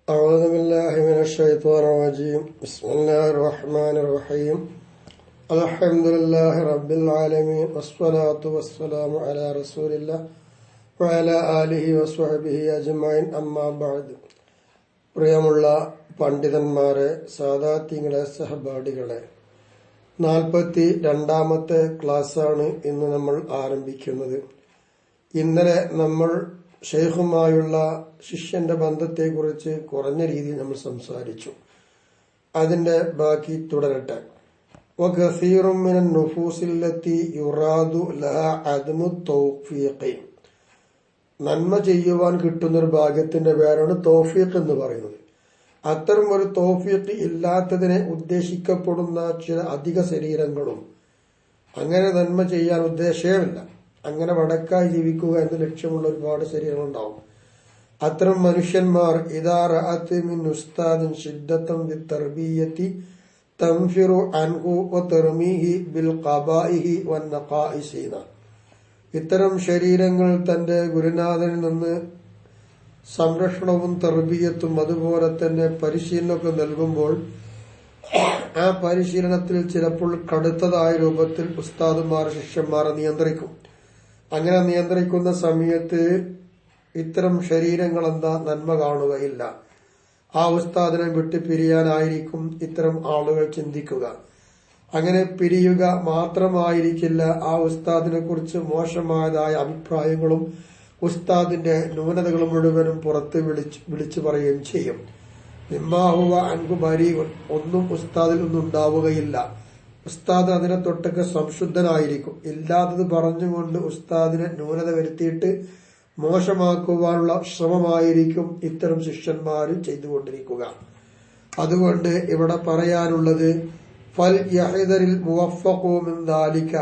أعوذ بالله من الشيطان الرجيم بسم الله الرحمن الرحيم الحمد لله رب العالمين والصلاة والسلام على رسول الله وعلى آله وصحبه أجمعين أما بعد. പ്രിയമുള്ള പണ്ഡിതന്മാരെ, സാദാത്യങ്ങളെ, സഹപാഠികളെ, 42ാമത്തെ ക്ലാസ്സാണ് ഇന്ന് നമ്മൾ ആരംഭിക്കുന്നത്. ഇന്നലെ നമ്മൾ ഷെയ്ഖുമായുള്ള ശിഷ്യന്റെ ബന്ധത്തെക്കുറിച്ച് കുറഞ്ഞ രീതിയിൽ നമ്മൾ സംസാരിച്ചു. അതിന്റെ ബാക്കി തുടരട്ടെ. വകസീറും മിനൻ നുഫൂസില്ലത്തി യുറാദു ലഹാ അദ്മു തൗഫീഖ്. നന്മ ചെയ്യുവാൻ കിട്ടുന്നൊരു ഭാഗ്യത്തിന്റെ പേരാണ് തൗഫീഖ് എന്ന് പറയുന്നത്. അത്തരം ഒരു തൗഫീഖ് ഇല്ലാത്തതിനെ ഉദ്ദേശിക്കപ്പെടുന്ന ചില അധിക ശരീരങ്ങളും അങ്ങനെ നന്മ ചെയ്യാൻ ഉദ്ദേശമില്ല, അങ്ങനെ വടക്കായി ജീവിക്കുക എന്ന ലക്ഷ്യമുള്ള ഒരുപാട് ശരീരങ്ങളുണ്ടാവും. അത്തരം മനുഷ്യന്മാർ ഇദാ റഅത് മിൻ ഉസ്താദിൻ ശിദ്ദതൻ ബിത്തർബിയത്തി തൻഫിറു അൻഹു വതർമീഹി ബിൽ ഖബാഇഹി വന്നഖായിസിന. ഇത്തരം ശരീരങ്ങൾ തന്റെ ഗുരുനാഥനിൽ നിന്ന് സംരക്ഷണവും തർബിയത്തും അതുപോലെ തന്നെ പരിശീലനമൊക്കെ നൽകുമ്പോൾ ആ പരിശീലനത്തിൽ ചിലപ്പോൾ കടുത്തതായ രൂപത്തിൽ ഉസ്താദുമാർ ശിഷ്യന്മാരെ നിയന്ത്രിക്കും. അങ്ങനെ നിയന്ത്രിക്കുന്ന സമയത്ത് ഇത്തരം ശരീരങ്ങൾ നന്മ കാണുകയില്ല. ആ ഉസ്താദിനെ വിട്ട് പിരിയാനായിരിക്കും ഇത്തരം ആളുകൾ ചിന്തിക്കുക. അങ്ങനെ പിരിയുക മാത്രമായിരിക്കില്ല, ആ ഉസ്താദിനെ കുറിച്ച് മോശമായതായ അഭിപ്രായങ്ങളും ഉസ്താദിന്റെ ന്യൂനതകളും മുഴുവനും പുറത്ത് വിളിച്ചു പറയുകയും ചെയ്യും. നിമ്മാഹുവ അൻഹു ബരീഉൻ, ഒന്നും ഉസ്താദിൽ ഒന്നും ഉണ്ടാവുകയില്ല. ഉസ്താദ് അതിനെ തൊട്ടൊക്കെ സംശുദ്ധനായിരിക്കും. ഇല്ലാത്തത് പറഞ്ഞുകൊണ്ട് ഉസ്താദിനെ ന്യൂനത വരുത്തിയിട്ട് മോശമാക്കുവാനുള്ള ശ്രമമായിരിക്കും ഇത്തരം ശിഷ്യന്മാരും ചെയ്തുകൊണ്ടിരിക്കുക. അതുകൊണ്ട് ഇവിടെ പറയാനുള്ളത് ഫൽ യഹ്ദരിൽ മുവഫഖു മിൻ ദാലിക.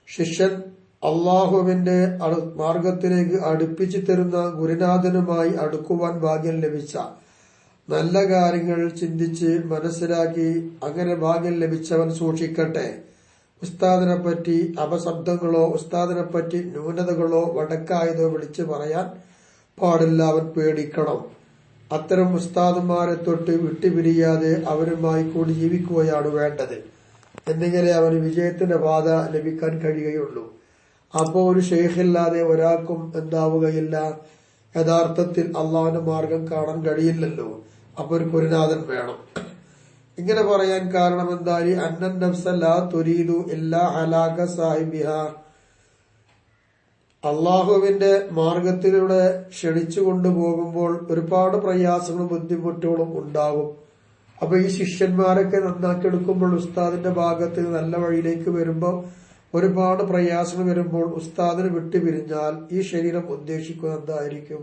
ശിഷ്യൻ അള്ളാഹുവിന്റെ മാർഗത്തിലേക്ക് അടുപ്പിച്ചു തരുന്ന ഗുരുനാഥനുമായി അടുക്കുവാൻ ഭാഗ്യം ലഭിച്ച, നല്ല കാര്യങ്ങൾ ചിന്തിച്ച് മനസ്സിലാക്കി അങ്ങനെ ഭാഗ്യം ലഭിച്ചവൻ സൂക്ഷിക്കട്ടെ. ഉസ്താദിനെ പറ്റി അപശബ്ദങ്ങളോ ഉസ്താദിനെ പറ്റി ന്യൂനതകളോ വടക്കായതോ വിളിച്ചു പറയാൻ പാടില്ല, അവൻ പേടിക്കണം. അത്തരം ഉസ്താദുമാരെ തൊട്ട് വിട്ടുപിരിയാതെ അവരുമായി കൂടി ജീവിക്കുകയാണ് വേണ്ടത്. എന്നിങ്ങനെ അവന് വിജയത്തിന്റെ പാത ലഭിക്കാൻ കഴിയുകയുള്ളൂ. അപ്പോൾ ഒരു ഷെയ്ഖില്ലാതെ ഒരാൾക്കും എന്താവുകയില്ല, യഥാർത്ഥത്തിൽ അള്ളാഹുവിന്റെ മാർഗം കാണാൻ കഴിയില്ലല്ലോ. അപ്പൊ ഒരു ഗുരുനാഥൻ വേണം. ഇങ്ങനെ പറയാൻ കാരണം എന്തായി, അന്നൻ നഫ്സ ലാ തുരീദു ഇല്ലാ ഹലാക സാഹിബിഹാ. അള്ളാഹുവിന്റെ മാർഗത്തിലൂടെ ക്ഷണിച്ചു കൊണ്ടുപോകുമ്പോൾ ഒരുപാട് പ്രയാസങ്ങളും ബുദ്ധിമുട്ടുകളും ഉണ്ടാകും. അപ്പൊ ഈ ശിഷ്യന്മാരൊക്കെ നന്നാക്കിയെടുക്കുമ്പോൾ ഉസ്താദിന്റെ ഭാഗത്ത് നല്ല വഴിയിലേക്ക് വരുമ്പോൾ ഒരുപാട് പ്രയാസങ്ങൾ വരുമ്പോൾ ഉസ്താദിന് വിട്ടുപിരിഞ്ഞാൽ ഈ ശരീരം ഉദ്ദേശിക്കുന്നത് എന്തായിരിക്കും?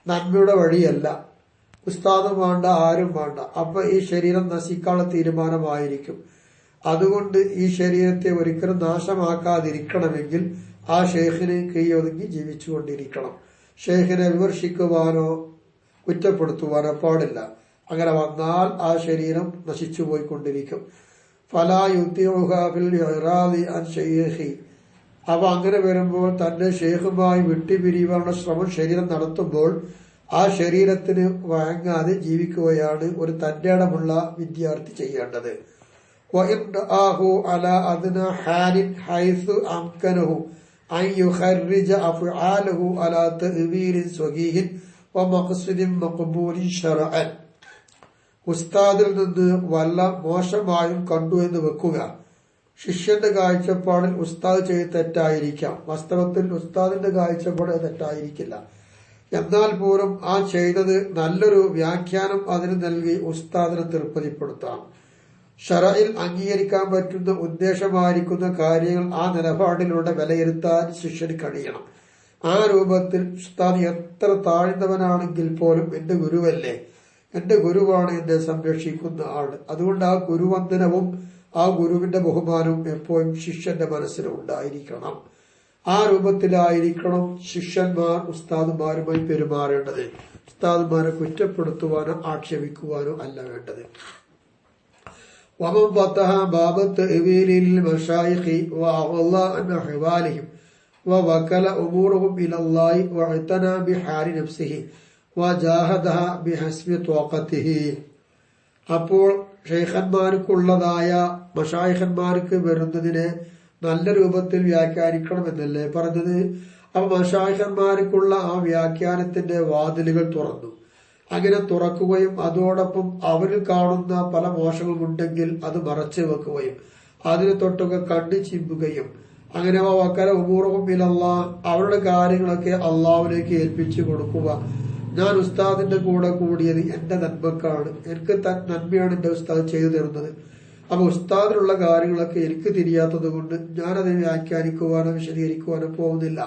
നന്മയുടെ വഴിയല്ല. ഉസ്താദും വേണ്ട, ആരും വേണ്ട. അപ്പൊ ഈ ശരീരം നശിക്കാനുള്ള തീരുമാനമായിരിക്കും. അതുകൊണ്ട് ഈ ശരീരത്തെ ഒരിക്കലും നാശമാക്കാതിരിക്കണമെങ്കിൽ ആ ഷെയ്ഖിനെ കീഴൊതുങ്ങി ജീവിച്ചുകൊണ്ടിരിക്കണം. ഷെയ്ഖിനെ വിമർശിക്കുവാനോ കുറ്റപ്പെടുത്തുവാനോ പാടില്ല. അങ്ങനെ വന്നാൽ ആ ശരീരം നശിച്ചു പോയിക്കൊണ്ടിരിക്കും. ഫലാ യുതിഉഹ ഫിൽ ഇറാദി അൻ ശൈഖി. അപ്പൊ അങ്ങനെ വരുമ്പോൾ തന്റെ ഷെയ്ഖുമായി വിട്ടുപിരിയുവാനുള്ള ശ്രമം ശരീരം നടത്തുമ്പോൾ ആ ശരീരത്തിന് വഴങ്ങാതെ ജീവിക്കുകയാണ് ഒരു തന്റേടമുള്ള വിദ്യാർത്ഥി ചെയ്യേണ്ടത്. ഉസ്താദിൽ നിന്ന് വല്ല മോശമായും കണ്ടു എന്ന് വെക്കുക. ശിഷ്യന്റെ കാഴ്ചപ്പാടിൽ ഉസ്താദ് ചെയ്ത് തെറ്റായിരിക്കാം, വാസ്തവത്തിൽ ഉസ്താദിന്റെ കാഴ്ചപ്പാട് തെറ്റായിരിക്കില്ല. എന്നാൽ പോലും ആ ചെയ്തത് നല്ലൊരു വ്യാഖ്യാനം അതിന് നൽകി ഉസ്താദിനെ തൃപ്തിപ്പെടുത്താം. ശറഇൽ അംഗീകരിക്കാൻ പറ്റുന്ന ഉദ്ദേശമായിരിക്കുന്ന കാര്യങ്ങൾ ആ നിലപാടിലൂടെ വിലയിരുത്താൻ ശിഷ്യന് കഴിയണം. ആ രൂപത്തിൽ ഉസ്താദ് എത്ര താഴ്ന്നവനാണെങ്കിൽ പോലും എന്റെ ഗുരുവല്ലേ, എന്റെ ഗുരുവാണ് എന്നെ സംരക്ഷിക്കുന്ന ആള്. അതുകൊണ്ട് ആ ഗുരുവന്ദനവും ആ ഗുരുവിന്റെ ബഹുമാനവും എപ്പോഴും ശിഷ്യന്റെ മനസ്സിലുണ്ടായിരിക്കണം. ആ രൂപത്തിലായിരിക്കണം ശിഷ്യന്മാർ ഉസ്താദുമാരുമായി പെരുമാറേണ്ടത്. ഉസ്താദുമാരെ കുറ്റപ്പെടുത്തുവാനോ ആക്ഷേപിക്കുവാനോ അല്ല വേണ്ടത്. വമൻ ഫതഹ ബാബ തഅ്വീലിൽ മശായിഖി വഅള അൻ അഹ്വാലിഹിം വവക്കല ഉമൂറഹും ഇലല്ലാഹി വഅതന ബിഹാരി നഫ്സിഹി വജാഹദഹ ബിഹസ്ബി ത്വഖതിഹി. അപ്പോൾ ഷെയ്ഖന്മാർക്കുള്ളതായ മശായിഖന്മാർക്ക് വരുന്നതിനെ നല്ല രൂപത്തിൽ വ്യാഖ്യാനിക്കണമെന്നല്ലേ പറഞ്ഞത്. അപ്പൊ മശായിഖന്മാർക്കുള്ള ആ വ്യാഖ്യാനത്തിന്റെ വാതിലുകൾ തുറന്നു. അങ്ങനെ തുറക്കുകയും അതോടൊപ്പം അവരിൽ കാണുന്ന പല മോശങ്ങളുണ്ടെങ്കിൽ അത് മറച്ചു വെക്കുകയും അതിനെ തൊട്ടൊക്കെ കണ്ണു ചിമ്പുകയും അങ്ങനെ വക്കല ഉമൂറുഹും ഇലല്ലാഹ്, അവരുടെ കാര്യങ്ങളൊക്കെ അള്ളാഹുവിലേക്ക് ഏൽപ്പിച്ചു കൊടുക്കുക. ഞാൻ ഉസ്താദിന്റെ കൂടെ കൂടിയത് എന്റെ നന്മക്കാണ്, എനിക്ക് നന്മയാണ് എന്റെ ഉസ്താദ് ചെയ്തു തരുന്നത്. അപ്പൊ ഉസ്താദിനുള്ള കാര്യങ്ങളൊക്കെ എനിക്ക് തിരിയാത്തത് കൊണ്ട് ഞാനത് വ്യാഖ്യാനിക്കുവാനോ വിശദീകരിക്കുവാനോ പോകുന്നില്ല.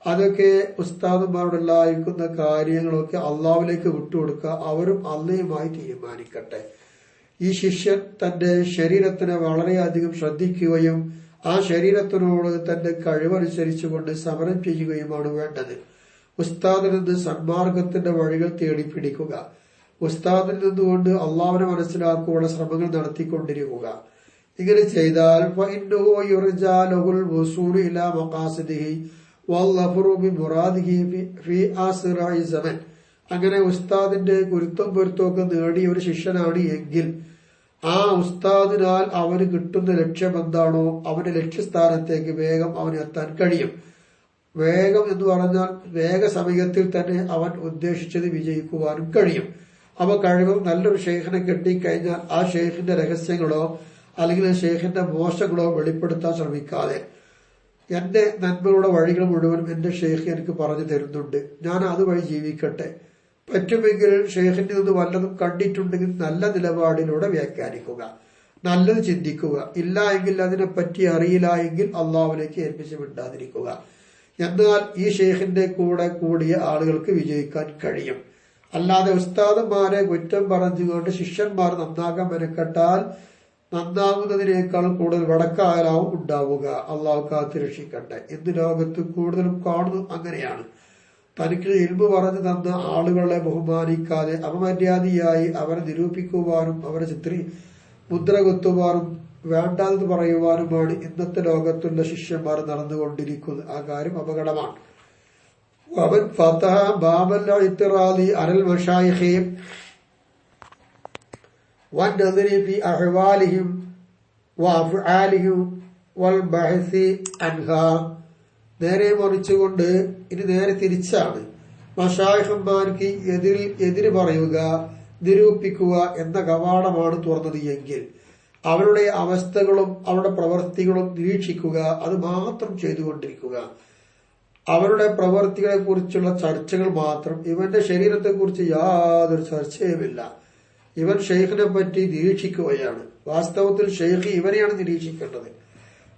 അതൊക്കെ ഉസ്താദുമാരോടുള്ളായിരിക്കുന്ന കാര്യങ്ങളൊക്കെ അള്ളാഹുവിലേക്ക് വിട്ടുകൊടുക്കുക. അവരും അള്ളയുമായി തീരുമാനിക്കട്ടെ. ഈ ശിഷ്യൻ തന്റെ ശരീരത്തിനെ വളരെയധികം ശ്രദ്ധിക്കുകയും ആ ശരീരത്തിനോട് തന്റെ കഴിവനുസരിച്ചുകൊണ്ട് സമരം ചെയ്യുകയുമാണ് വേണ്ടത്. ഉസ്താദിൽ നിന്ന് സന്മാർഗത്തിന്റെ വഴികൾ തേടിപ്പിടിക്കുക. ഉസ്താദിൽ നിന്നുകൊണ്ട് അള്ളാഹുവിനെ മനസ്സിലാക്കുവാനുള്ള ശ്രമങ്ങൾ നടത്തിക്കൊണ്ടിരിക്കുക. ഇങ്ങനെ ചെയ്താൽ അങ്ങനെ ഉസ്താദിന്റെ ഗുരുത്വം പൊരുത്തമൊക്കെ നേടിയ ഒരു ശിഷ്യനാണ് എങ്കിൽ ആ ഉസ്താദിനാൽ അവന് കിട്ടുന്ന ലക്ഷ്യം എന്താണോ അവന്റെ ലക്ഷ്യസ്ഥാനത്തേക്ക് വേഗം അവന് എത്താൻ കഴിയും. വേഗം എന്ന് പറഞ്ഞാൽ വേഗസമയത്തിൽ തന്നെ അവൻ ഉദ്ദേശിച്ചത് വിജയിക്കുവാനും കഴിയും. അവ കഴിവും നല്ലൊരു ഷെയ്ഖിനെ കിട്ടിക്കഴിഞ്ഞാൽ ആ ഷെയ്ഖിന്റെ രഹസ്യങ്ങളോ അല്ലെങ്കിൽ ഷെയ്ഖിന്റെ മോശങ്ങളോ വെളിപ്പെടുത്താൻ ശ്രമിക്കാതെ എന്റെ നന്മകളുടെ വഴികൾ മുഴുവനും എന്റെ ഷെയ്ഖ് എനിക്ക് പറഞ്ഞു തരുന്നുണ്ട്, ഞാൻ അതുവഴി ജീവിക്കട്ടെ. പറ്റുമെങ്കിൽ ഷെയ്ഖിന്റെ നിന്ന് വല്ലതും കണ്ടിട്ടുണ്ടെങ്കിൽ നല്ല നിലപാടിലൂടെ വ്യാഖ്യാനിക്കുക, നല്ലത് ചിന്തിക്കുക. ഇല്ല എങ്കിൽ അതിനെപ്പറ്റി അറിയില്ല എങ്കിൽ അള്ളാഹുവിലേക്ക് ഏൽപ്പിച്ച് വിടാതിരിക്കുക. എന്നാൽ ഈ ഷെയ്ഖിന്റെ കൂടെ കൂടിയ ആളുകൾക്ക് വിജയിക്കാൻ കഴിയും. അല്ലാതെ ഉസ്താദന്മാരെ കുറ്റം പറഞ്ഞുകൊണ്ട് ശിഷ്യന്മാർ നന്നാകാൻ മെനക്കെട്ടാൽ നന്നാകുന്നതിനേക്കാൾ കൂടുതൽ വടക്കാലാവും ഉണ്ടാവുക. അള്ളാഹു കാത്തുരക്ഷിക്കട്ടെ. ഇന്ന് ലോകത്ത് കൂടുതലും കാണുന്നു അങ്ങനെയാണ്. തനിക്ക് ഇൽമു പറഞ്ഞു തന്ന ആളുകളെ ബഹുമാനിക്കാതെ അപമര്യാദയായി അവരെ നിരൂപിക്കുവാനും അവരെ മുദ്ര കുത്തുവാനും വേണ്ടാതെന്ന് പറയുവാനുമാണ് ഇന്നത്തെ ലോകത്തുള്ള ശിഷ്യന്മാർ നടന്നുകൊണ്ടിരിക്കുന്നത്. ആ കാര്യം അപകടമാണ്. അവൻ ഫതഹ ബാബൽ ഇത്റാദി അലൽ മശായിഖി വന്നദരി ഫി അഹ്വാലിഹിം വഅഫ്ആലിഹിം വൽ ബഹ്സി അൻഹാ. നേരെ മറിച്ചുകൊണ്ട് ഇനി നേരെ തിരിച്ചാണ്. മശായിഖന്മാർക്ക് എതിര് പറയുക, നിരൂപിക്കുക എന്ന കവാടമാണ് തുറന്നത് എങ്കിൽ അവരുടെ അവസ്ഥകളും അവരുടെ പ്രവൃത്തികളും നിരീക്ഷിക്കുക, അത് മാത്രം ചെയ്തുകൊണ്ടിരിക്കുക. അവരുടെ പ്രവൃത്തികളെ കുറിച്ചുള്ള ചർച്ചകൾ മാത്രം. ഇവന്റെ ശരീരത്തെക്കുറിച്ച് യാതൊരു ചർച്ചയുമില്ല. ഇവൻ ഷെയ്ഖിനെ പറ്റി നിരീക്ഷിക്കുകയാണ്. വാസ്തവത്തിൽ ഷെയ്ഖ് ഇവനെയാണ് നിരീക്ഷിക്കേണ്ടത്.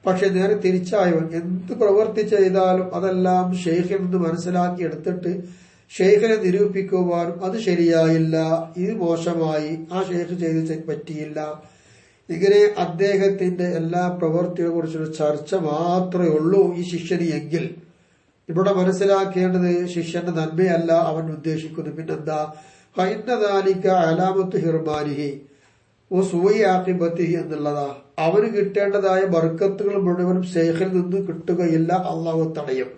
പക്ഷെ നേരെ തിരിച്ചായവൻ എന്ത് പ്രവൃത്തി ചെയ്താലും അതെല്ലാം ഷെയ്ഖിൽ നിന്ന് മനസ്സിലാക്കി എടുത്തിട്ട് ഷെയ്ഖിനെ നിരൂപിക്കുവാനും അത് ശരിയായില്ല, ഇത് മോശമായി, ആ ഷെയ്ഖ് ചെയ്ത് പറ്റിയില്ല, ഇങ്ങനെ അദ്ദേഹത്തിന്റെ എല്ലാ പ്രവൃത്തികളെ കുറിച്ചുള്ള ചർച്ച മാത്രമേ ഉള്ളൂ ഈ ശിഷ്യന് എങ്കിൽ ഇവിടെ മനസ്സിലാക്കേണ്ടത് ശിഷ്യന്റെ നന്മയല്ല അവൻ ഉദ്ദേശിക്കുന്നത്. പിന്നെന്താ? ഫൈന്നദാലിക അലാമത്ത് ഹിർമാനിഹി ഓ സൂയി ആഖിബത്തിഹി എന്നുള്ളതാ. അവന് കിട്ടേണ്ടതായ ബർക്കത്തുകൾ മുഴുവനും ഷെയ്ഖിൽ നിന്ന് കിട്ടുകയില്ല, അള്ളാഹു തടയും.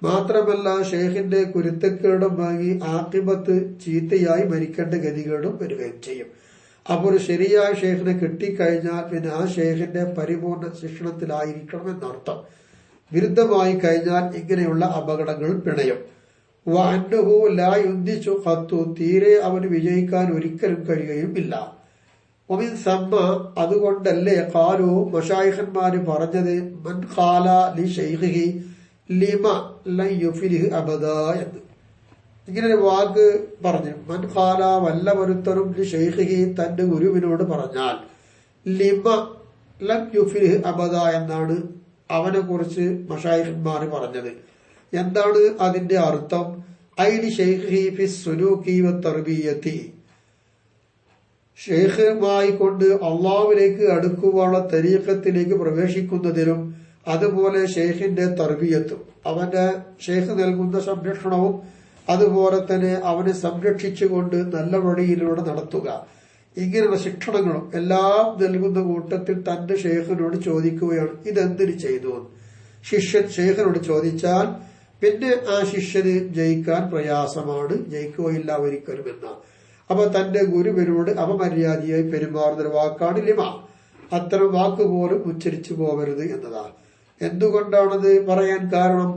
മാത്രമല്ല ഷെയ്ഖിന്റെ കുരുത്തക്കേടും വാങ്ങി ആഖിബത്ത് ചീത്തയായി മരിക്കേണ്ട ഗതികേടും വരികയും ചെയ്യും. അപ്പോൾ ഒരു ശരിയായ ഷെയ്ഖിനെ കിട്ടിക്കഴിഞ്ഞാൽ പിന്നെ ആ ഷെയ്ഖിന്റെ പരിപൂർണ ശിക്ഷണത്തിലായിരിക്കണം എന്നർത്ഥം. വിരുദ്ധമായി കഴിഞ്ഞാൽ ഇങ്ങനെയുള്ള അപകടങ്ങൾ പിണയും. വഅന്നഹു ലാ യുന്ദിച്ചു ഖത്തു, തീരെ അവന് വിജയിക്കാൻ ഒരിക്കലും കഴിയുകയും ഇല്ല. ഒമിൻ സമ്മ, അതുകൊണ്ടല്ലേ ഖാലു മശായിഖന്മാര് പറഞ്ഞത് മൻ ഖാല ലി ശൈഖിഹി ലിമ ലൻ യുഫ്ലിഹ് അബദാ എന്ന്. ഇങ്ങനെ ഒരു വാക്ക് പറഞ്ഞു. മൻ ഖാല, വല്ല ഒരുത്തനും ലി ശൈഖിഹി തന്റെ ഗുരുവിനോട് പറഞ്ഞാൽ ലിമ ലൻ യുഫ്ലിഹ് അബദാ എന്നാണ് അവനെ കുറിച്ച് മശായിഖന്മാര് പറഞ്ഞത്. എന്താണ് അതിന്റെ അർത്ഥം? ഐലി ശൈഖിഹി ഫി സുലൂക്കി വത്തർബിയത്തി, ഷെയ്ഖുമായി കൊണ്ട് അള്ളാഹുവിലേക്ക് അടുക്കുവാനുള്ള തരീഖത്തിലേക്ക് പ്രവേശിക്കുന്നതിനും അതുപോലെ ഷെയ്ഖിന്റെ തർബിയത്തും അവന്റെ ഷെയ്ഖ് നൽകുന്ന സംരക്ഷണവും അതുപോലെ തന്നെ അവനെ സംരക്ഷിച്ചുകൊണ്ട് നല്ല വഴിയിലൂടെ നടത്തുക, ഇങ്ങനെയുള്ള ശിക്ഷണങ്ങളും എല്ലാം നൽകുന്ന കൂട്ടത്തിൽ തന്റെ ഷെയ്ഖിനോട് ചോദിക്കുകയാണ് ഇതെന്തിന് ചെയ്തു. ശിഷ്യൻ ഷെയ്ഖിനോട് ചോദിച്ചാൽ പിന്നെ ആ ശിഷ്യന് ജയിക്കാൻ പ്രയാസമാണ്, ജയിക്കുകയില്ല ഒരിക്കലും എന്ന. അപ്പൊ തന്റെ ഗുരുവിനോട് അപമര്യാദയായി പെരുമാറുന്ന വാക്കാണ് ലിമ. അത്തരം വാക്ക് പോലും ഉച്ചരിച്ചു പോകരുത് എന്നതാണ്. എന്തുകൊണ്ടാണത് പറയാൻ കാരണം?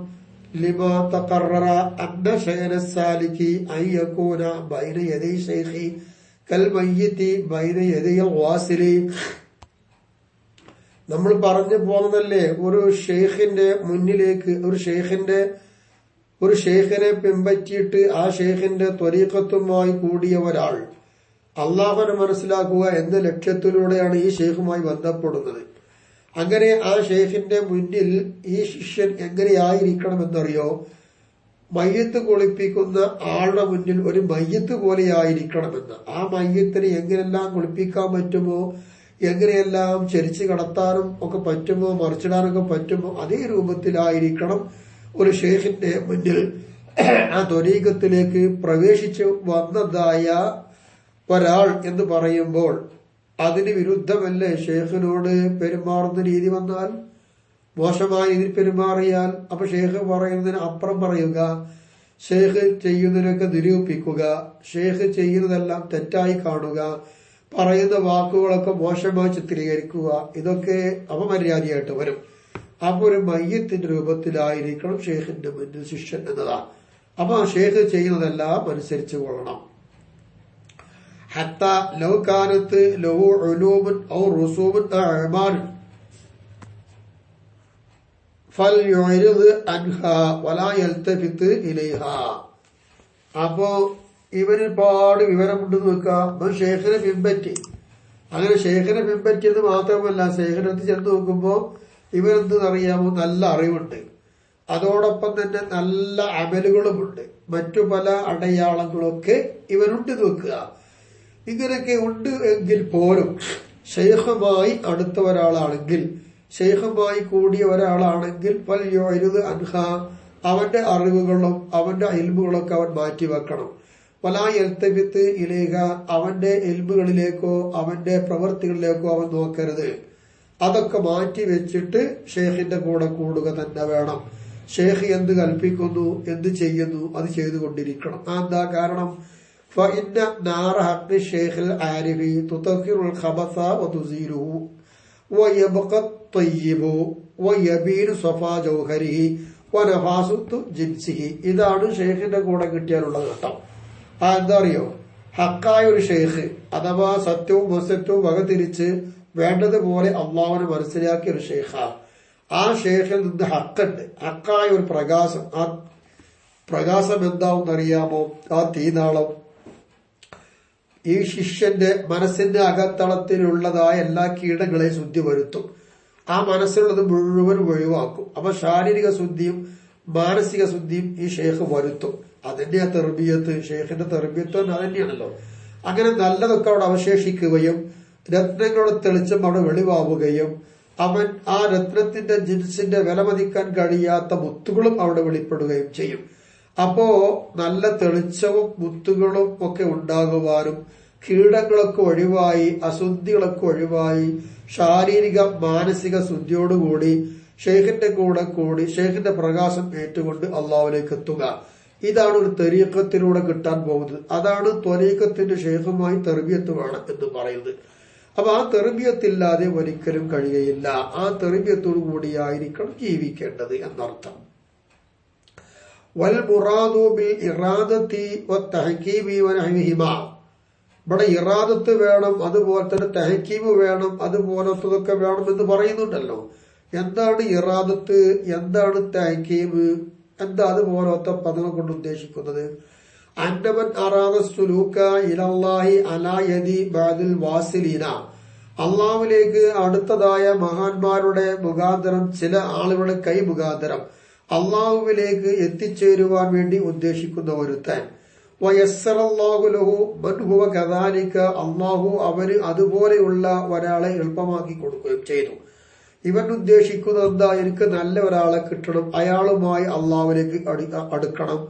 ലിമ തഖററ അന്ന ശൈന സാലികി അൻ യകൂന ബൈന യദൈ ശൈഖി കൽ മയ്യിതി ബൈന യദൈ വാസിലി. നമ്മൾ പറഞ്ഞു പോകുന്നതല്ലേ, ഒരു ഷെയ്ഖിന്റെ മുന്നിലേക്ക് ഒരു ഷെയ്ഖിനെ പിൻപറ്റിയിട്ട് ആ ഷെയ്ഖിന്റെ ത്വരീഖത്തുമായി കൂടിയ ഒരാൾ അള്ളാഹുവിനെ മനസ്സിലാക്കുക എന്ന ലക്ഷ്യത്തിലൂടെയാണ് ഈ ഷെയ്ഖുമായി ബന്ധപ്പെടുന്നത്. അങ്ങനെ ആ ഷെയ്ഖിന്റെ മുന്നിൽ ഈ ശിഷ്യൻ എങ്ങനെയായിരിക്കണമെന്നറിയോ? മയ്യത്ത് കുളിപ്പിക്കുന്ന ആളുടെ മുന്നിൽ ഒരു മയ്യത്ത് പോലെ ആയിരിക്കണമെന്ന്. ആ മയ്യത്തിനെ എങ്ങനെല്ലാം കുളിപ്പിക്കാൻ പറ്റുമോ, എങ്ങനെയെല്ലാം ചരിച്ചു കടത്താനും ഒക്കെ പറ്റുമോ, മറിച്ചിടാനൊക്കെ പറ്റുമോ, അതേ രൂപത്തിലായിരിക്കണം ഒരു ഷെയ്ഖിന്റെ മുന്നിൽ ആ ത്വരീഖത്തിലേക്ക് പ്രവേശിച്ചു വന്നതായ ഒരാൾ എന്ന് പറയുമ്പോൾ അതിന് വിരുദ്ധമല്ലേ ഷെയ്ഖിനോട് പെരുമാറുന്ന രീതി വന്നാൽ? മോശമായ രീതിയിൽ പെരുമാറിയാൽ അപ്പൊ ഷെയ്ഖ് പറയുന്നതിന് അപ്പുറം പറയുക, ഷെയ്ഖ് ചെയ്യുന്നതിനൊക്കെ നിരൂപിക്കുക, ഷെയ്ഖ് ചെയ്യുന്നതെല്ലാം തെറ്റായി കാണുക, പറയുന്ന വാക്കുകളൊക്കെ മോശമായി ചിത്രീകരിക്കുക, ഇതൊക്കെ അപമര്യാദയായിട്ട് വരും. അപ്പൊ ഒരു മയ്യത്തിന്റെ രൂപത്തിലായിരിക്കണം ഷെയ്ഖിന്റെ മുന്നിൽ ശിഷ്യൻ എന്നതാണ്. അപ്പൊ ആ ഷെയ്ഖ് ചെയ്യുന്നതെല്ലാം അനുസരിച്ചു കൊള്ളണം. ഹത്താ ലൗ കാനത്ത് ലഹു ഉലൂമുൻ ഔ റുസൂമുൻ അഅ്മാലുൻ ഫൽയുരിദ് അൻഹാ വലാ യൽതഫിത് ഇലൈഹാ. അപ്പോ ഇവന് ഒരുപാട് വിവരമുണ്ടെന്ന് വെക്കാം, ഷെയ്ഖിനെ പിൻപറ്റി. അങ്ങനെ ഷെയ്ഖിനെ പിൻപറ്റിയത് മാത്രമല്ല, ഷെയ്ഖിനടുത്ത് ചെന്ന് നോക്കുമ്പോ ഇവരെന്തെന്നറിയാമോ, നല്ല അറിവുണ്ട്, അതോടൊപ്പം തന്നെ നല്ല അമലുകളുമുണ്ട്, മറ്റു പല അടയാളങ്ങളൊക്കെ ഇവനുണ്ട് നോക്കുക. ഇങ്ങനെയൊക്കെ ഉണ്ട് എങ്കിൽ പോലും ഷെയ്ഖുമായി അടുത്ത ഒരാളാണെങ്കിൽ, ഷെയ്ഖുമായി കൂടിയ ഒരാളാണെങ്കിൽ ഫൽയുരിദ് അൻഹാ, അവന്റെ അറിവുകളും അവന്റെ ഇൽമുകളൊക്കെ അവൻ മാറ്റിവെക്കണം. വലാ യൽതഫിത് ഇലൈഹ, അവന്റെ ഇൽമുകളിലേക്കോ അവന്റെ പ്രവൃത്തികളിലേക്കോ അവൻ നോക്കരുത്. അതൊക്കെ മാറ്റി വെച്ചിട്ട് ഷെയ്ഖിന്റെ കൂടെ കൂടുക തന്നെ വേണം. ഷെയ്ഖ് എന്ത് കൽപ്പിക്കുന്നു, എന്ത് ചെയ്യുന്നു, അത് ചെയ്തുകൊണ്ടിരിക്കണം. എന്താ കാരണം? ഫഇന്ന നാറ ഹഖ് ഷെയ്ഖിൽ ആരിഫി തുതഖിറുൽ ഖബസ വതുസീലുഹു വയബ്ഖ ത്വയ്യിബു വയബീനു സഫാ ജൗഹരിഹി വനഫാസുത്തു ജിൻസിഹി. ഇതാണ് ഷെയ്ഖിന്റെ കൂടെ കിട്ടിയാലുള്ള ഘട്ടം. എന്താ അറിയോ? ഹക്കായ ഒരു ഷെയ്ഖ് അഥവാ സത്യവും അസത്യവും വകതിരിച്ച് വേണ്ടതുപോലെ അള്ളാഹുവിനെ മനസ്സിലാക്കിയ ഒരു ഷെയ്ഖ. ആ ഷെയ്ഖിൽ നിന്ന് ഹക്കുണ്ട്, ഹക്കായ ഒരു പ്രകാശം. ആ പ്രകാശം എന്താവുന്നറിയാമോ? ആ തീനാളം ഈ ശിഷ്യന്റെ മനസ്സിന്റെ അകത്തളത്തിലുള്ളതായ എല്ലാ കീടങ്ങളെയും ശുദ്ധി വരുത്തും. ആ മനസ്സിലുള്ളത് മുഴുവൻ ഒഴിവാക്കും. അപ്പൊ ശാരീരിക ശുദ്ധിയും മാനസിക ശുദ്ധിയും ഈ ഷെയ്ഖ് വരുത്തും. അതന്നെയാ തെർബിയത്ത്. ഷെയ്ഖിന്റെ തെർബിയത്ത് അതന്നെയാണല്ലോ. അങ്ങനെ നല്ലതൊക്കെ അവിടെ അവശേഷിക്കുകയും രത്നങ്ങളുടെ തെളിച്ചം അവിടെ വെളിവാവുകയും അവൻ ആ രത്നത്തിന്റെ ജിൻസിന്റെ വിലമതിക്കാൻ കഴിയാത്ത മുത്തുകളും അവിടെ വെളിപ്പെടുകയും ചെയ്യും. അപ്പോ നല്ല തെളിച്ചവും മുത്തുകളും ഒക്കെ ഉണ്ടാകുവാനും കീടങ്ങളൊക്കെ ഒഴിവായി അശുദ്ധികളൊക്കെ ഒഴിവായി ശാരീരിക മാനസിക ശുദ്ധിയോടുകൂടി ഷെയ്ഖിന്റെ കൂടെ കൂടി ഷെയ്ഖിന്റെ പ്രകാശം ഏറ്റുകൊണ്ട് അള്ളാഹുവിലേക്ക് എത്തുക. ഇതാണ് ഒരു തരീഖത്തിലൂടെ കിട്ടാൻ പോകുന്നത്. അതാണ് ത്വരീഖത്തിന്റെ ഷെയ്ഖുമായി തെർബിയത്ത് വേണം എന്ന് പറയുന്നത്. അപ്പൊ ആ തെർബിയത്തില്ലാതെ ഒരിക്കലും കഴിയുകയില്ല. ആ തെർബിയത്തോടു കൂടിയായിരിക്കണം ജീവിക്കേണ്ടത് എന്നർത്ഥം. വൽ മുറാദു ബിൽ ഇറാദത്തി വത്തഹ്കീമി വനഹ്വിഹിമാ. ഇവിടെ ഇറാദത്ത് വേണം, അതുപോലെ തന്നെ തഹ്കീമ് വേണം, അതുപോലത്തതൊക്കെ വേണം എന്ന് പറയുന്നുണ്ടല്ലോ. എന്താണ് ഇറാദത്ത്, എന്താണ് തഹ്കീമ്, എന്താ അതുപോലത്തെ പദങ്ങൾ കൊണ്ട് ഉദ്ദേശിക്കുന്നത്? അന്നമൻ അറാദ സുലൂക ഇലല്ലാഹി അലാ യദി ബഅദിൽ വാസിലീന. അള്ളാഹുവിലേക്ക് അടുത്തതായ മഹാന്മാരുടെ മുഖാന്തരം, ചില ആളുകളുടെ കൈ മുഖാന്തരം അള്ളാഹുവിലേക്ക് എത്തിച്ചേരുവാൻ വേണ്ടി ഉദ്ദേശിക്കുന്ന ഒരുത്തൻ. വയസ്സറല്ലാഹു ലഹു മൻ ഹുവ കദാലിക. അള്ളാഹു അവന് അതുപോലെയുള്ള ഒരാളെ എളുപ്പമാക്കി കൊടുക്കുകയും ചെയ്തു. ഇവൻ ഉദ്ദേശിക്കുന്നത് എന്താ? എനിക്ക് നല്ല ഒരാളെ കിട്ടണം, അയാളുമായി അള്ളാഹുവിലേക്ക് അടുക്കണം,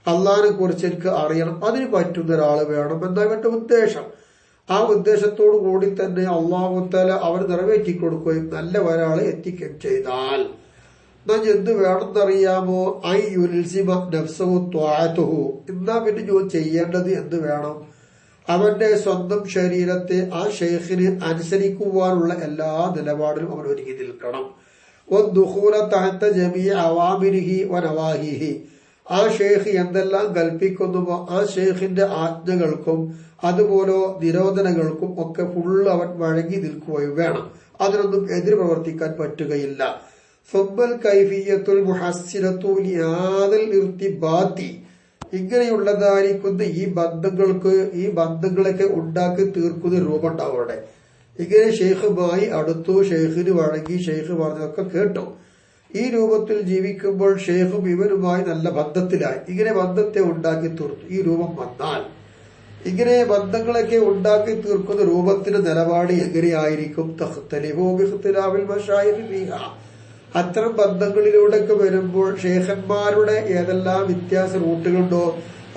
അള്ളാഹിനെ കുറിച്ച് എനിക്ക് അറിയണം, അതിന് പറ്റുന്ന ഒരാള് വേണം എന്നാ ഇവന്റെ ഉദ്ദേശം. ആ ഉദ്ദേശത്തോടു കൂടി തന്നെ അള്ളാഹു തആല അവർ നിറവേറ്റി കൊടുക്കുകയും നല്ല ഒരാളെ എത്തിക്കുകയും ചെയ്താൽ എന്ത് വേണമെന്നറിയാമോ? ഐ യുൽസിമ നഫ്സഹു ത്വാഅതുഹു. എന്നാ പിന്നെ ഞാൻ ചെയ്യേണ്ടത് എന്ത് വേണം? അവന്റെ സ്വന്തം ശരീരത്തെ ആ ഷെയ്ഖിന് അനുസരിക്കുവാനുള്ള എല്ലാ നിലപാടിലും അവൻ ഒരുങ്ങി നിൽക്കണം. വദ്ദുഖൂല തഹത ജമീഅ അവാമിരിഹി വനവാഹിഹി. ആ ഷെയ്ഖ് എന്തെല്ലാം കൽപ്പിക്കുന്നുവോ ആ ഷെയ്ഖിന്റെ ആജ്ഞകൾക്കും അതുപോലെ നിരോധനകൾക്കും ഒക്കെ ഫുള്ള് അവൻ വഴങ്ങി നിൽക്കുകയും വേണം. അതിനൊന്നും എതിര് പ്രവർത്തിക്കാൻ പറ്റുകയില്ല. ഫുബ്ബൽ കൈഫിയത്തുൽ മുഹസ്സിനത്തു ലിഹാദൽ ഇർതിബാത്തി. ഇങ്ങനെയുള്ളതായിരിക്കുന്ന ഈ ബന്ധങ്ങളൊക്കെ ഉണ്ടാക്കി തീർക്കുന്ന രൂപം ഉണ്ടാവും അവിടെ. ഇങ്ങനെ ഷെയ്ഖുമായി അടുത്തു, ഷെയ്ഖിന് വഴങ്ങി, ഷെയ്ഖ് പറഞ്ഞതൊക്കെ കേട്ടു. ഈ രൂപത്തിൽ ജീവിക്കുമ്പോൾ ഷെയ്ഖും ഇവനുമായി നല്ല ബന്ധത്തിലായി. ഇങ്ങനെ ബന്ധത്തെ ഉണ്ടാക്കി തീർത്തു. ഈ രൂപം വന്നാൽ ഇങ്ങനെ ബന്ധങ്ങളൊക്കെ ഉണ്ടാക്കി തീർക്കുന്ന രൂപത്തിന്റെ നിലപാട് എങ്ങനെയായിരിക്കും? തഖ്തലിഫു ബിഖ്തിലാഫിൽ മശായിഖ് ഫീഹാ. അത്തരം ബന്ധങ്ങളിലൂടെയൊക്കെ വരുമ്പോൾ ഷെയ്ഖന്മാരുടെ ഏതെല്ലാം വ്യത്യാസ റൂട്ടുകളുണ്ടോ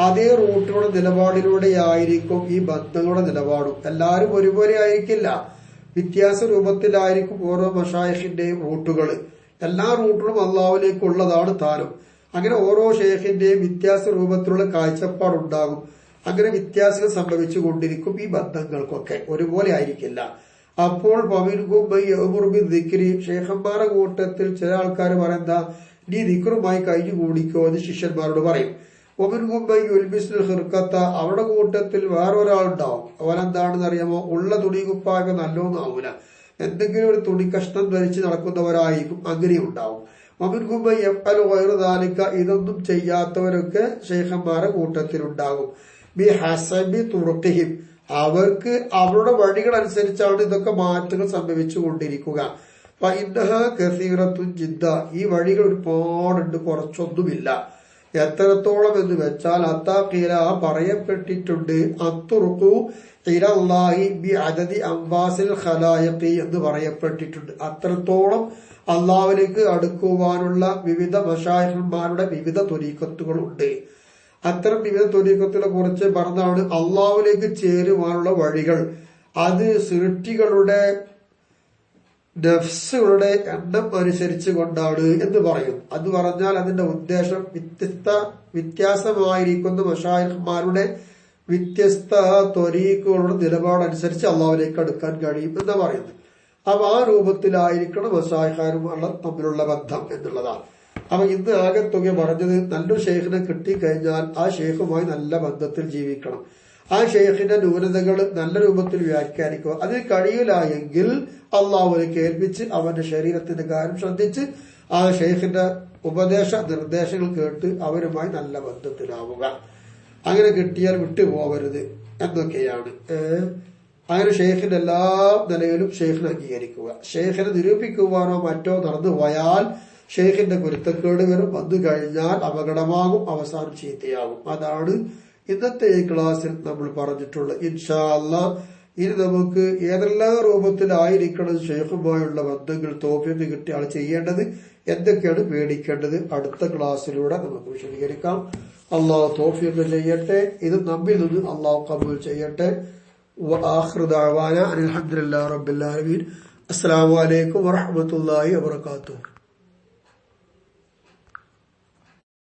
അതേ റൂട്ടുകളുടെ നിലപാടിലൂടെ ആയിരിക്കും ഈ ബന്ധങ്ങളുടെ നിലപാടും. എല്ലാവരും ഒരുപോലെ ആയിരിക്കില്ല, വ്യത്യാസ രൂപത്തിലായിരിക്കും ഓരോ മശായിഖിന്റെയും റൂട്ടുകൾ. എല്ലാ റൂട്ടുകളും അള്ളാഹുവിലേക്കുള്ളതാണ് താനും. അങ്ങനെ ഓരോ ഷെയ്ഖിന്റെയും വ്യത്യാസ രൂപത്തിലുള്ള കാഴ്ചപ്പാടുണ്ടാകും. അങ്ങനെ വ്യത്യാസങ്ങൾ സംഭവിച്ചു കൊണ്ടിരിക്കും. ഈ ബന്ധങ്ങൾക്കൊക്കെ ഒരുപോലെ ആയിരിക്കില്ല. അപ്പോൾ ഷെയ്ഖന്മാരുടെ കൂട്ടത്തിൽ ചില ആൾക്കാർ പറയുന്ന നീ ദിക്റുമായി കഴിഞ്ഞു കൂടിക്കോ എന്ന് ശിഷ്യന്മാരോട് പറയും. ഹിർക്കത്ത, അവരുടെ കൂട്ടത്തിൽ വേറൊരാളുണ്ടാവും. അവനെന്താണെന്ന് അറിയാമോ? ഉള്ള തുണി കുപ്പായൊക്കെ നല്ലോന്നും ആവൂല, എന്തെങ്കിലും ഒരു തുണി കഷ്ണം ധരിച്ച് നടക്കുന്നവരായിരിക്കും. അങ്ങനെ ഉണ്ടാവും. ഇതൊന്നും ചെയ്യാത്തവരൊക്കെ ഷെയ്ഖന്മാരുടെ കൂട്ടത്തിലുണ്ടാകും. ബി ഹസബി തുറക്കിഹിം, അവർക്ക് അവരുടെ വഴികൾ അനുസരിച്ചാണ് ഇതൊക്കെ മാറ്റങ്ങൾ സംഭവിച്ചു കൊണ്ടിരിക്കുക. ജിദ്ദ, ഈ വഴികൾ ഒരുപാടുണ്ട്, കുറച്ചൊന്നുമില്ല. എത്രത്തോളം എന്ന് വെച്ചാൽ അത്താഖീല പറയപ്പെട്ടിട്ടുണ്ട്, അത്തുറുഖു ഇലല്ലാഹി ബി അദദി അംവാസിൽ ഖലായിഖി എന്ന് പറയപ്പെട്ടിട്ടുണ്ട്. അത്രത്തോളം അള്ളാഹുവിലേക്ക് അടുക്കുവാനുള്ള വിവിധ മശായിഖന്മാരുടെ വിവിധ ത്വരീഖത്തുകളുണ്ട്. അത്തരം വിവിധ ത്വരീഖത്തുകളെ കുറിച്ച് പറഞ്ഞാണ് അള്ളാഹുവിലേക്ക് ചേരുവാനുള്ള വഴികൾ. അത് സൃഷ്ടികളുടെ നഫ്സുകളുടെ എണ്ണം അനുസരിച്ച് കൊണ്ടാണ് എന്ന് പറയും. അത് പറഞ്ഞാൽ അതിന്റെ ഉദ്ദേശം വ്യത്യാസമായിരിക്കുന്ന മശായിഖന്മാരുടെ വ്യത്യസ്ത ത്വരീഖുകളുടെ നിലപാടനുസരിച്ച് അള്ളാഹുവിലേക്ക് അടുക്കാൻ കഴിയും എന്ന് പറയുന്നത്. അപ്പൊ ആ രൂപത്തിലായിരിക്കണം മശായിഖും തമ്മിലുള്ള ബന്ധം എന്നുള്ളതാണ്. അപ്പൊ ഇന്ന് ആകെ തുക പറഞ്ഞത് നല്ലൊരു ഷെയ്ഖിനെ കിട്ടിക്കഴിഞ്ഞാൽ ആ ഷെയ്ഖുമായി നല്ല ബന്ധത്തിൽ ജീവിക്കണം. ആ ഷെയ്ഖിന്റെ ന്യൂനതകൾ നല്ല രൂപത്തിൽ വ്യാഖ്യാനിക്കുക. അതിന് കഴിയില്ല എങ്കിൽ അള്ളാഹുവിനെ കേൾപ്പിച്ച് അവന്റെ ശരീരത്തിന്റെ കാര്യം ശ്രദ്ധിച്ച് ആ ഷെയ്ഖിന്റെ ഉപദേശ നിർദ്ദേശങ്ങൾ കേട്ട് അവരുമായി നല്ല ബന്ധത്തിലാവുക. അങ്ങനെ കിട്ടിയാൽ വിട്ടുപോകരുത് എന്നൊക്കെയാണ്. അങ്ങനെ ഷെയ്ഖിന്റെ എല്ലാ നിലയിലും ഷെയ്ഖിനെ അംഗീകരിക്കുക. ഷെയ്ഖിനെ നിരൂപിക്കുവാനോ മറ്റോ നടന്നു പോയാൽ ഷെയ്ഖിന്റെ കുരുത്തക്കേട് വരും. വന്നു കഴിഞ്ഞാൽ അപകടമാകും, അവസാനം ചീത്തയാകും. അതാണ് ഇന്നത്തെ ഈ ക്ലാസ്സിൽ നമ്മൾ പറഞ്ഞിട്ടുള്ളത്. ഇൻഷാ അല്ലാഹ് ഇനി നമുക്ക് ഏതെല്ലാം രൂപത്തിലായിരിക്കണം ഷെയ്ഖുമായുള്ള ബന്ധങ്ങൾ തൗഫീഖ് കിട്ടിയ ആൾ ചെയ്യേണ്ടത്, എന്തൊക്കെയാണ് പേടിക്കേണ്ടത്, അടുത്ത ക്ലാസ്സിലൂടെ നമുക്ക് വിശദീകരിക്കാം. അള്ളാഹു തൗഫീഖ് ചെയ്യട്ടെ. ഇത് നമ്മിൽ നിന്ന് അള്ളാഹു ഖബൂൽ ചെയ്യട്ടെ. വആഖിറു ദഅവാന അൽഹംദുലില്ലാഹി റബ്ബിൽ ആലമീൻ. അസ്സലാമു അലൈക്കും വറഹ്മത്തുള്ളാഹി വബറകാതുഹു.